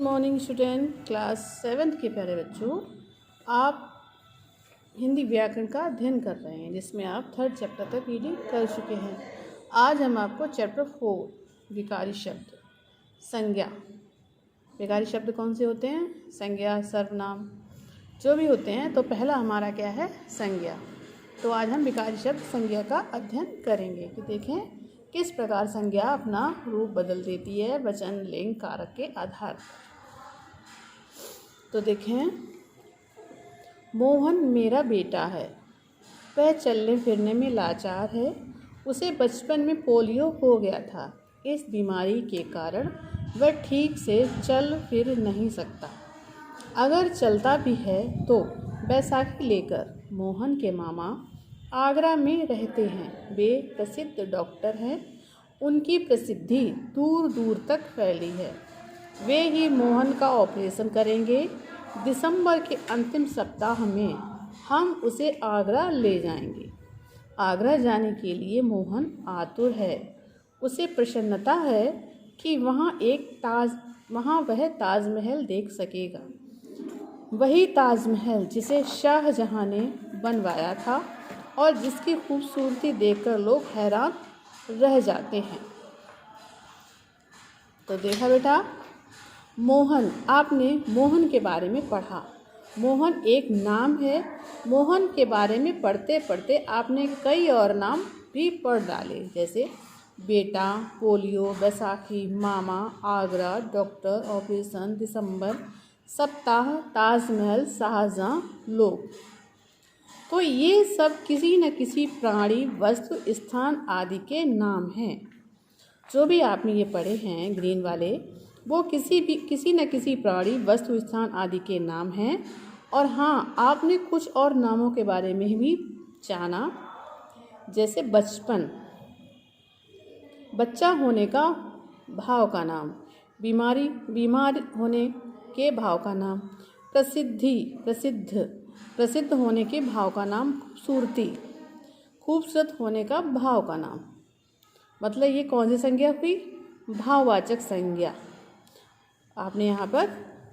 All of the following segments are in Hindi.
मॉर्निंग स्टूडेंट, क्लास 7th के प्यारे बच्चों। आप हिंदी व्याकरण का अध्ययन कर रहे हैं जिसमें आप 3rd चैप्टर तक रीडिंग कर चुके हैं। आज हम आपको चैप्टर 4 विकारी शब्द संज्ञा। विकारी शब्द कौन से होते हैं? संज्ञा, सर्वनाम जो भी होते हैं। तो पहला हमारा क्या है? संज्ञा। तो आज हम विकारी शब्द संज्ञा का अध्ययन करेंगे कि देखें किस प्रकार संज्ञा अपना रूप बदल देती है वचन, लिंग, कारक के आधार पर। तो देखें, मोहन मेरा बेटा है, वह चलने फिरने में लाचार है, उसे बचपन में पोलियो हो गया था। इस बीमारी के कारण वह ठीक से चल फिर नहीं सकता। अगर चलता भी है तो बैसाखी लेकर। मोहन के मामा आगरा में रहते हैं, वे प्रसिद्ध डॉक्टर हैं, उनकी प्रसिद्धि दूर दूर तक फैली है। वे ही मोहन का ऑपरेशन करेंगे। दिसंबर के अंतिम सप्ताह में हम उसे आगरा ले जाएंगे। आगरा जाने के लिए मोहन आतुर है। उसे प्रसन्नता है कि वहाँ वह ताजमहल देख सकेगा। वही ताजमहल जिसे शाहजहां ने बनवाया था और जिसकी खूबसूरती देखकर लोग हैरान रह जाते हैं। तो देखा बेटा, मोहन, आपने मोहन के बारे में पढ़ा। मोहन एक नाम है। मोहन के बारे में पढ़ते पढ़ते आपने कई और नाम भी पढ़ डाले, जैसे बेटा, पोलियो, बैसाखी, मामा, आगरा, डॉक्टर, ऑपरेशन, दिसंबर, सप्ताह, ताजमहल, शाहजहां, लोग। तो ये सब किसी न किसी प्राणी, वस्तु, स्थान आदि के नाम हैं। जो भी आपने ये पढ़े हैं ग्रीन वाले, वो किसी न किसी प्राणी, वस्तु, स्थान आदि के नाम हैं। और हाँ, आपने कुछ और नामों के बारे में भी जाना, जैसे बचपन, बच्चा होने का भाव का नाम, बीमार होने के भाव का नाम, प्रसिद्ध होने के भाव का नाम, खूबसूरत होने का भाव का नाम। मतलब ये कौन सी संज्ञा हुई? भाववाचक संज्ञा। आपने यहाँ पर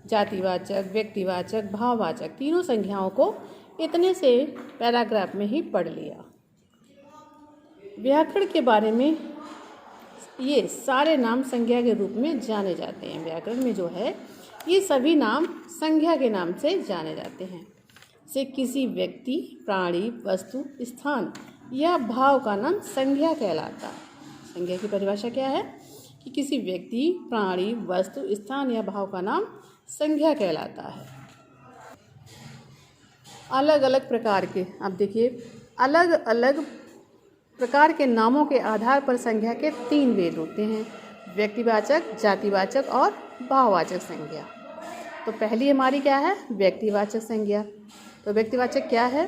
जातिवाचक, व्यक्तिवाचक, भाववाचक तीनों संज्ञाओं को इतने से पैराग्राफ में ही पढ़ लिया। व्याकरण के बारे में ये सारे नाम संज्ञा के रूप में जाने जाते हैं। व्याकरण में जो है ये सभी नाम संज्ञा के नाम से जाने जाते हैं। से किसी व्यक्ति, प्राणी, वस्तु, स्थान या भाव का नाम संज्ञा कहलाता है। संज्ञा की परिभाषा क्या है? कि किसी व्यक्ति, प्राणी, वस्तु, स्थान या भाव का नाम संज्ञा कहलाता है। अलग अलग प्रकार के, अब देखिए, अलग अलग प्रकार के नामों के आधार पर संज्ञा के 3 भेद होते हैं: व्यक्तिवाचक, जातिवाचक और भाववाचक संज्ञा। तो पहली हमारी क्या है? व्यक्तिवाचक संज्ञा। तो व्यक्तिवाचक क्या है?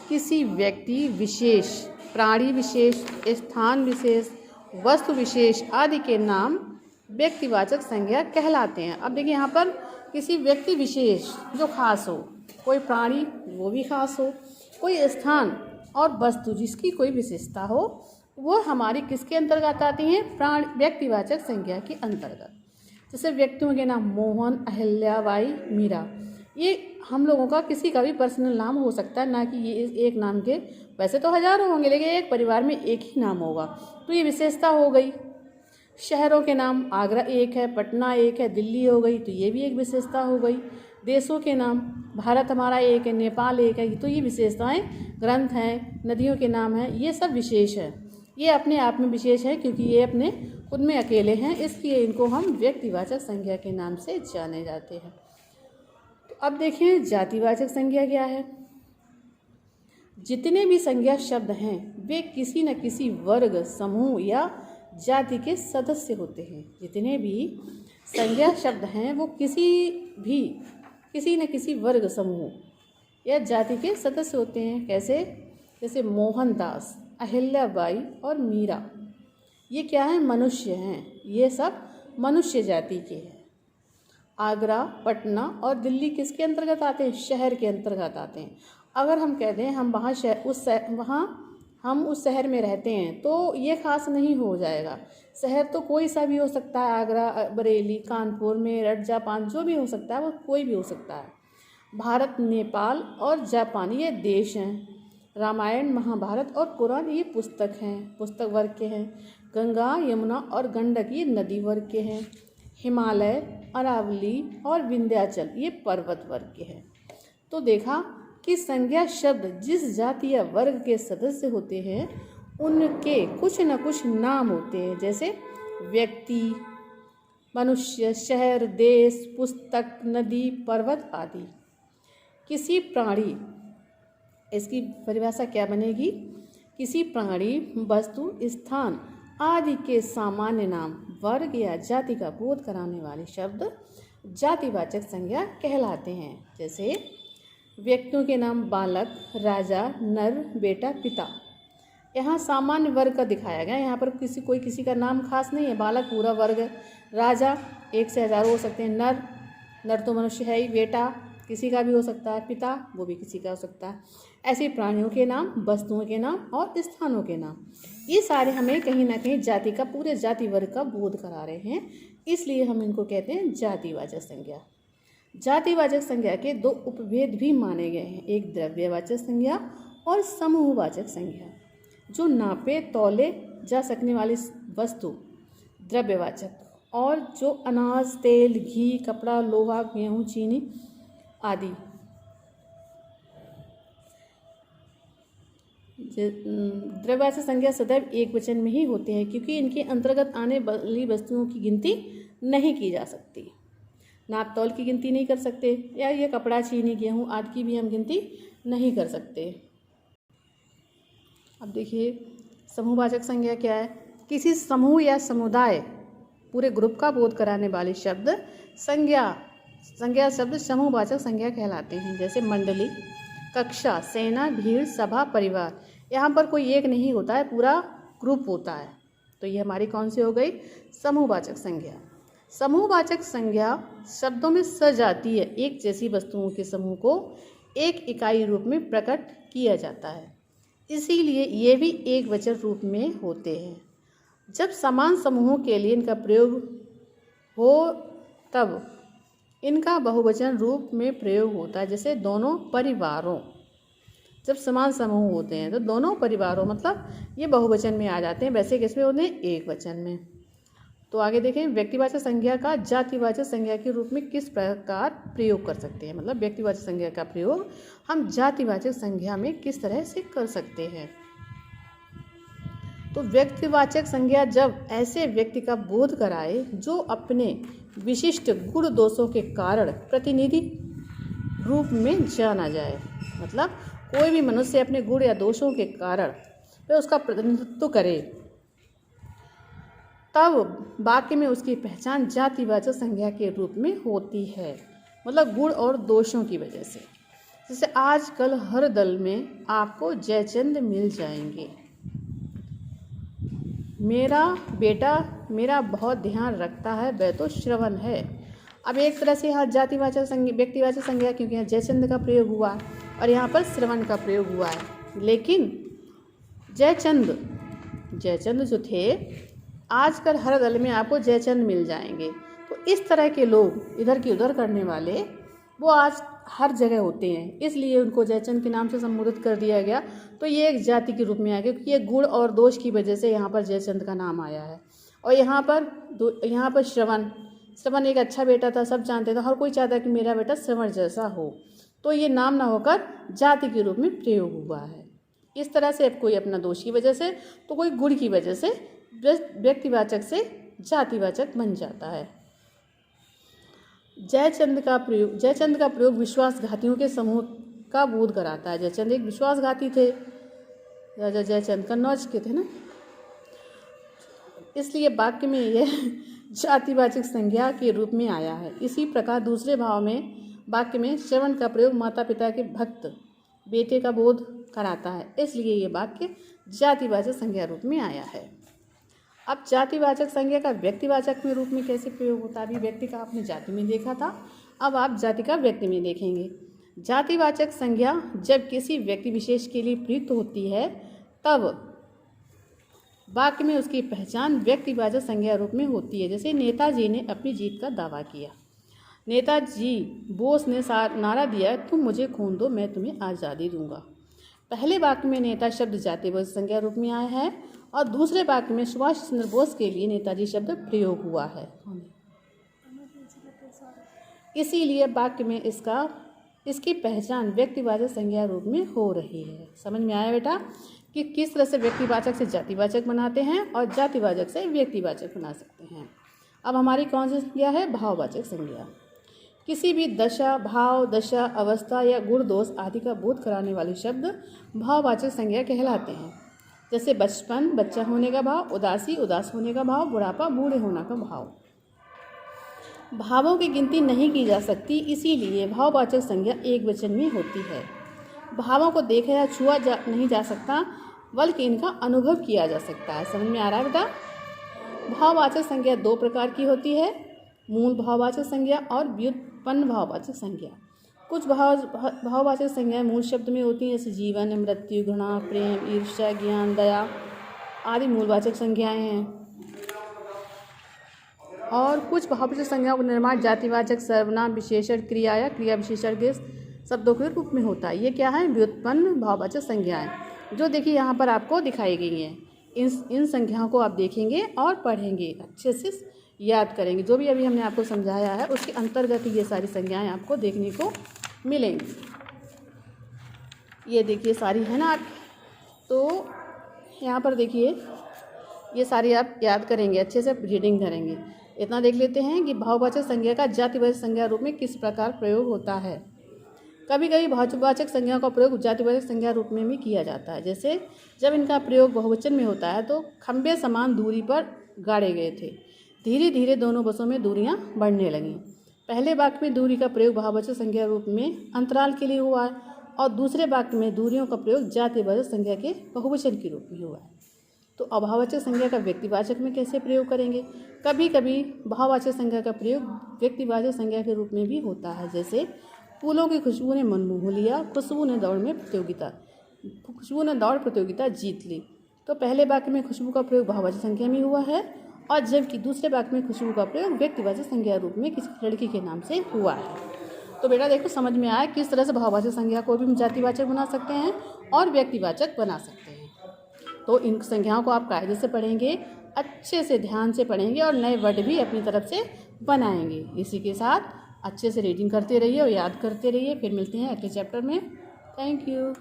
किसी व्यक्ति विशेष, प्राणी विशेष, स्थान विशेष, वस्तु विशेष आदि के नाम व्यक्तिवाचक संज्ञा कहलाते हैं। अब देखिए, यहाँ पर किसी व्यक्ति विशेष जो खास हो, कोई प्राणी वो भी खास हो, कोई स्थान और वस्तु जिसकी कोई विशेषता हो, वो हमारी किसके अंतर्गत आती हैं? व्यक्तिवाचक संज्ञा के अंतर्गत। जैसे व्यक्तियों के नाम मोहन, अहिल्या बाई, मीरा, ये हम लोगों का किसी का भी पर्सनल नाम हो सकता है, ना कि ये एक नाम के, वैसे तो हजारों होंगे लेकिन एक परिवार में एक ही नाम होगा, तो ये विशेषता हो गई। शहरों के नाम, आगरा एक है, पटना एक है, दिल्ली हो गई, तो ये भी एक विशेषता हो गई। देशों के नाम, भारत हमारा एक है, नेपाल एक है, तो ये विशेषताएं। ग्रंथ हैं, नदियों के नाम हैं, ये सब विशेष है। ये अपने आप में विशेष है क्योंकि ये अपने खुद में अकेले हैं, इसलिए इनको हम व्यक्तिवाचक संज्ञा के नाम से जाने जाते हैं। तो अब देखें, जातिवाचक संज्ञा क्या है? जितने भी संज्ञा शब्द हैं वे किसी न किसी वर्ग, समूह या जाति के सदस्य होते हैं। जितने भी संज्ञा शब्द हैं वो किसी न किसी वर्ग, समूह या जाति के सदस्य होते हैं। कैसे? जैसे मोहनदास, अहिल्याबाई और मीरा, ये क्या है? मनुष्य हैं। ये सब मनुष्य जाति के हैं। आगरा, पटना और दिल्ली किसके अंतर्गत आते हैं? शहर के अंतर्गत आते हैं। अगर हम कह दें हम वहाँ हम उस शहर में रहते हैं तो ये खास नहीं हो जाएगा। शहर तो कोई सा भी हो सकता है, आगरा, बरेली, कानपुर, मेरठ, जापान, जो भी हो सकता है वो कोई भी हो सकता है। भारत, नेपाल और जापान ये देश हैं। रामायण, महाभारत और कुरान ये पुस्तक हैं, पुस्तक वर्ग के हैं। गंगा, यमुना और गंडक ये नदी वर्ग के हैं। हिमालय, अरावली और विंध्याचल ये पर्वत वर्ग के हैं। तो देखा कि संज्ञा शब्द जिस जाति या वर्ग के सदस्य होते हैं उनके कुछ न कुछ नाम होते हैं, जैसे व्यक्ति, मनुष्य, शहर, देश, पुस्तक, नदी, पर्वत आदि। किसी प्राणी, इसकी परिभाषा क्या बनेगी? किसी प्राणी, वस्तु, स्थान आदि के सामान्य नाम, वर्ग या जाति का बोध कराने वाले शब्द जातिवाचक संज्ञा कहलाते हैं। जैसे व्यक्तियों के नाम बालक, राजा, नर, बेटा, पिता। यहाँ सामान्य वर्ग का दिखाया गया। यहाँ पर कोई किसी का नाम खास नहीं है। बालक पूरा वर्ग है, राजा एक से हजारों हो सकते हैं, नर तो मनुष्य है ही, बेटा किसी का भी हो सकता है, पिता वो भी किसी का हो सकता है। ऐसे प्राणियों के नाम, वस्तुओं के नाम और स्थानों के नाम, ये सारे हमें कहीं ना कहीं जाति का, पूरे जाति वर्ग का बोध करा रहे हैं, इसलिए हम इनको कहते हैं जातिवाचक संज्ञा। जातिवाचक संज्ञा के दो उपभेद भी माने गए हैं, एक द्रव्यवाचक संज्ञा और समूहवाचक संज्ञा। जो नापे तौले जा सकने वाली वस्तु द्रव्यवाचक, और जो अनाज, तेल, घी, कपड़ा, लोहा, गेहूँ, चीनी आदि द्रव्यवाचक संज्ञा सदैव एक वचन में ही होते हैं, क्योंकि इनके अंतर्गत आने वाली वस्तुओं की गिनती नहीं की जा सकती। नाप तौल की गिनती नहीं कर सकते, या ये कपड़ा, चीनी, गेहूँ आदि की भी हम गिनती नहीं कर सकते। अब देखिए समूहवाचक संज्ञा क्या है? किसी समूह या समुदाय, पूरे ग्रुप का बोध कराने वाले शब्द संज्ञा शब्द समूहवाचक संज्ञा कहलाते हैं। जैसे मंडली, कक्षा, सेना, भीड़, सभा, परिवार। यहाँ पर कोई एक नहीं होता है, पूरा ग्रुप होता है। तो ये हमारी कौन सी हो गई? समूहवाचक संज्ञा। समूहवाचक संज्ञा शब्दों में सजातीय एक जैसी वस्तुओं के समूह को एक इकाई रूप में प्रकट किया जाता है, इसीलिए ये भी एक वचन रूप में होते हैं। जब समान समूहों के लिए इनका प्रयोग हो तब इनका बहुवचन रूप में प्रयोग होता है। जैसे दोनों परिवारों, जब समान समूह होते हैं तो दोनों परिवारों मतलब ये बहुवचन में आ जाते हैं, वैसे किसमें होते हैं? एक वचन में। तो आगे देखें, व्यक्तिवाचक संज्ञा का जातिवाचक संज्ञा के रूप में किस प्रकार प्रयोग कर सकते हैं, मतलब व्यक्तिवाचक संज्ञा का प्रयोग हम जातिवाचक संज्ञा में किस तरह से कर सकते हैं। तो व्यक्तिवाचक संज्ञा जब ऐसे व्यक्ति का बोध कराए जो अपने विशिष्ट गुण दोषों के कारण प्रतिनिधि रूप में जाना जाए, मतलब कोई भी मनुष्य अपने गुण या दोषों के कारण वह उसका प्रतिनिधित्व करे, तब वाक्य में उसकी पहचान जातिवाचक संज्ञा के रूप में होती है, मतलब गुण और दोषों की वजह से। जैसे आजकल हर दल में आपको जयचंद मिल जाएंगे, मेरा बेटा मेरा बहुत ध्यान रखता है, वह तो श्रवण है। अब एक तरह से यहाँ जातिवाचक संज्ञा, व्यक्तिवाचक संज्ञा, क्योंकि यहाँ जयचंद का प्रयोग हुआ है और यहाँ पर श्रवण का प्रयोग हुआ है। लेकिन जयचंद जो थे, आजकल हर दल में आपको जयचंद मिल जाएंगे। तो इस तरह के लोग, इधर की उधर करने वाले, वो आज हर जगह होते हैं, इसलिए उनको जयचंद के नाम से संबोधित कर दिया गया। तो ये एक जाति के रूप में आ गया, क्योंकि ये गुण और दोष की वजह से यहाँ पर जयचंद का नाम आया है। और यहाँ पर श्रवण एक अच्छा बेटा था, सब जानते थे, हर कोई चाहता है कि मेरा बेटा श्रवण जैसा हो, तो ये नाम ना होकर जाति के रूप में प्रयोग हुआ है। इस तरह से अब कोई अपना दोष की वजह से, तो कोई गुण की वजह से व्यक्तिवाचक से जातिवाचक बन जाता है। जयचंद का प्रयोग विश्वासघातियों के समूह का बोध कराता है। जयचंद एक विश्वासघाती थे, राजा जयचंद कन्नौज के थे ना, इसलिए वाक्य में यह जातिवाचक संज्ञा के रूप में आया है। इसी प्रकार दूसरे भाव में वाक्य में श्रवण का प्रयोग माता पिता के भक्त बेटे का बोध कराता है, इसलिए ये वाक्य जातिवाचक संज्ञा रूप में आया है। अब जातिवाचक संज्ञा का व्यक्तिवाचक में रूप में कैसे प्रयोग होता है? अभी व्यक्ति का आपने जाति में देखा था, अब आप जाति का व्यक्ति में देखेंगे। जातिवाचक संज्ञा जब किसी व्यक्ति विशेष के लिए प्रयुक्त होती है तब वाक्य में उसकी पहचान व्यक्तिवाचक संज्ञा रूप में होती है। जैसे नेताजी ने अपनी जीत का दावा किया। नेताजी बोस ने नारा दिया, तुम मुझे खून दो, मैं तुम्हें आज़ादी दूंगा। पहले वाक्य में नेता शब्द जातिवाचक संज्ञा रूप में आया है और दूसरे वाक्य में सुभाष चंद्र बोस के लिए नेताजी शब्द प्रयोग हुआ है। इसीलिए वाक्य में इसकी पहचान व्यक्तिवाचक संज्ञा रूप में हो रही है। समझ में आया बेटा कि किस तरह से व्यक्तिवाचक से जातिवाचक बनाते हैं और जातिवाचक से व्यक्तिवाचक बना सकते हैं। अब हमारी कौन सी संज्ञा है? भाववाचक संज्ञा। किसी भी दशा, भाव, दशा, अवस्था या गुण दोष आदि का बोध कराने वाले शब्द भाववाचक संज्ञा कहलाते हैं। जैसे बचपन, बच्चा होने का भाव, उदासी, उदास होने का भाव, बुढ़ापा, बूढ़े होने का भाव। भावों की गिनती नहीं की जा सकती, इसीलिए भाववाचक संज्ञा एक वचन में होती है। भावों को देखा या छुआ नहीं जा सकता, बल्कि इनका अनुभव किया जा सकता है। समझ में आ रहा है बेटा? भाववाचक संज्ञा दो प्रकार की होती है, मूल भाववाचक संज्ञा और व्युत्पन्न भाववाचक संज्ञा। कुछ भाववाचक संज्ञाएं मूल शब्द में होती हैं, जैसे जीवन, मृत्यु, घृणा, प्रेम, ईर्ष्या, ज्ञान, दया आदि मूलवाचक संज्ञाएं हैं। और कुछ भाववाचक संज्ञाओं का निर्माण जातिवाचक, सर्वनाम, विशेषण, क्रिया या क्रिया विशेषण के शब्दों के रूप में होता है। ये क्या है? व्युत्पन्न भाववाचक संज्ञाएं, जो देखिए यहाँ पर आपको दिखाई गई हैं। इन संज्ञाओं को आप देखेंगे और पढ़ेंगे, अच्छे से याद करेंगे। जो भी अभी हमने आपको समझाया है उसके अंतर्गत ये सारी संज्ञाएं आपको देखने को मिलेंगी। ये देखिए सारी है ना आप, तो यहाँ पर देखिए ये सारी आप याद करेंगे, अच्छे से रीडिंग करेंगे। इतना देख लेते हैं कि भाववाचक संज्ञा का जातिवाचक संज्ञा रूप में किस प्रकार प्रयोग होता है। कभी कभी भाववाचक संज्ञा का प्रयोग जातिवाचक संज्ञा रूप में भी किया जाता है। जैसे जब इनका प्रयोग बहुवचन में होता है तो खंभे समान दूरी पर गाड़े गए थे, धीरे धीरे दोनों बसों में दूरियां बढ़ने लगीं। पहले वाक्य में दूरी का प्रयोग भाववाचक संज्ञा रूप में अंतराल के लिए हुआ है और दूसरे वाक्य में दूरियों का प्रयोग जातिवाचक संज्ञा के बहुवचन के रूप में हुआ है। तो अभाववाचक संज्ञा का व्यक्तिवाचक में कैसे प्रयोग करेंगे? कभी कभी भाववाचक संज्ञा का प्रयोग व्यक्तिवाचक संज्ञा के रूप में भी होता है। जैसे फूलों की खुशबू ने मन मोह लिया, खुशबू ने दौड़ प्रतियोगिता जीत ली। तो पहले वाक्य में खुशबू का प्रयोग भाववाचक संज्ञा में हुआ है और जबकि दूसरे वाक्य में खुशबू का प्रयोग व्यक्तिवाचक संज्ञा रूप में किसी लड़की के नाम से हुआ है। तो बेटा देखो समझ में आया किस तरह से भाववाचक संज्ञा को भी हम जातिवाचक बना सकते हैं और व्यक्तिवाचक बना सकते हैं। तो इन संज्ञाओं को आप कायदे से पढ़ेंगे, अच्छे से ध्यान से पढ़ेंगे और नए वर्ड भी अपनी तरफ से बनाएंगे। इसी के साथ अच्छे से रीडिंग करते रहिए और याद करते रहिए। फिर मिलते हैं अगले चैप्टर में। Thank you.